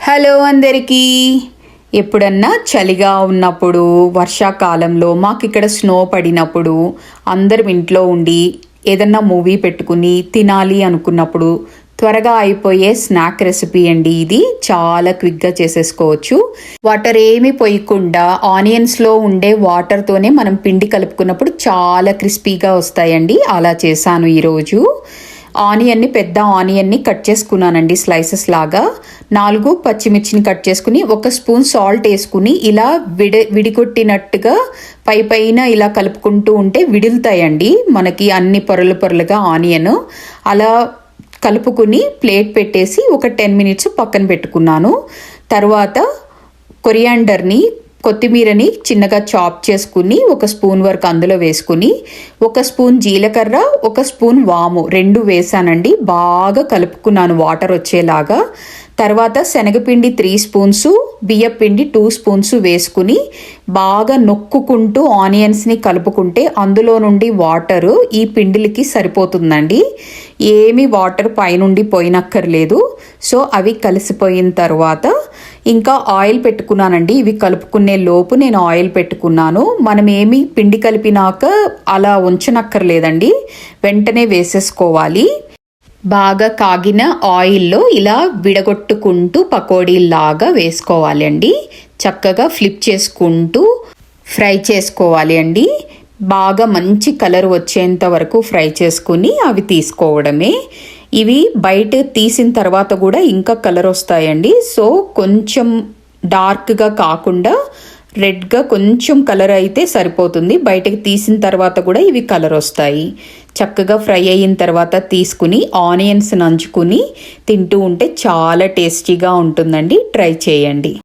Hello అందరికీ. ఎప్పుడన్నా చలిగా ఉన్నప్పుడు, వర్షాకాలంలో మాకు ఇక్కడ స్నో పడినప్పుడు అందరం ఇంట్లో ఉండి ఏదన్నా మూవీ పెట్టుకుని తినాలి అనుకున్నప్పుడు త్వరగా అయిపోయే స్నాక్ రెసిపీ అండి. ఇది చాలా క్విక్గా చేసేసుకోవచ్చు. వాటర్ ఏమి పోయకుండా ఆనియన్స్లో ఉండే వాటర్తోనే మనం పిండి కలుపుకున్నప్పుడు చాలా క్రిస్పీగా వస్తాయండి. అలా చేశాను ఈరోజు. పెద్ద ఆనియన్ని కట్ చేసుకున్నానండి స్లైసెస్ లాగా. 4 పచ్చిమిర్చిని కట్ చేసుకుని 1 స్పూన్ సాల్ట్ వేసుకుని ఇలా విడికొట్టినట్టుగా పైన ఇలా కలుపుకుంటూ ఉంటే విడులుతాయండి మనకి అన్ని పొరలుగా ఆనియన్. అలా కలుపుకుని ప్లేట్ పెట్టేసి ఒక 10 మినిట్స్ పక్కన పెట్టుకున్నాను. తర్వాత కొత్తిమీరని చిన్నగా చాప్ చేసుకుని 1 స్పూన్ వరకు అందులో వేసుకుని 1 స్పూన్ జీలకర్ర 1 స్పూన్ వాము 2 వేసానండి. బాగా కలుపుకున్నాను వాటర్ వచ్చేలాగా. తర్వాత శనగపిండి 3 స్పూన్స్, బియ్యపిండి 2 స్పూన్స్ వేసుకుని బాగా నొక్కుకుంటూ ఆనియన్స్ని కలుపుకుంటే అందులో నుండి వాటరు ఈ పిండిలకి సరిపోతుందండి. ఏమి వాటర్ పైనుండి పోయినక్కర్లేదు. సో అవి కలిసిపోయిన తర్వాత ఇంకా ఆయిల్ పెట్టుకున్నానండి. ఇవి కలుపుకునే లోపు నేను ఆయిల్ పెట్టుకున్నాను. మనం ఏమి పిండి కలిపినాక అలా ఉంచనక్కర్లేదండి, వెంటనే వేసేసుకోవాలి. బాగా కాగిన ఆయిల్లో ఇలా విడగొట్టుకుంటూ పకోడీలాగా వేసుకోవాలి అండి. చక్కగా ఫ్లిప్ చేసుకుంటూ ఫ్రై చేసుకోవాలి అండి. బాగా మంచి కలర్ వచ్చేంత వరకు ఫ్రై చేసుకుని అవి తీసుకోవడమే. ఇవి బయట తీసిన తర్వాత కూడా ఇంకా కలర్ వస్తాయండి. సో కొంచెం డార్క్గా కాకుండా రెడ్గా కొంచెం కలర్ అయితే సరిపోతుంది. బయటకు తీసిన తర్వాత కూడా ఇవి కలర్ వస్తాయి. చక్కగా ఫ్రై అయిన తర్వాత తీసుకుని ఆనియన్స్ నంచుకుని తింటూ ఉంటే చాలా టేస్టీగా ఉంటుందండి. ట్రై చేయండి.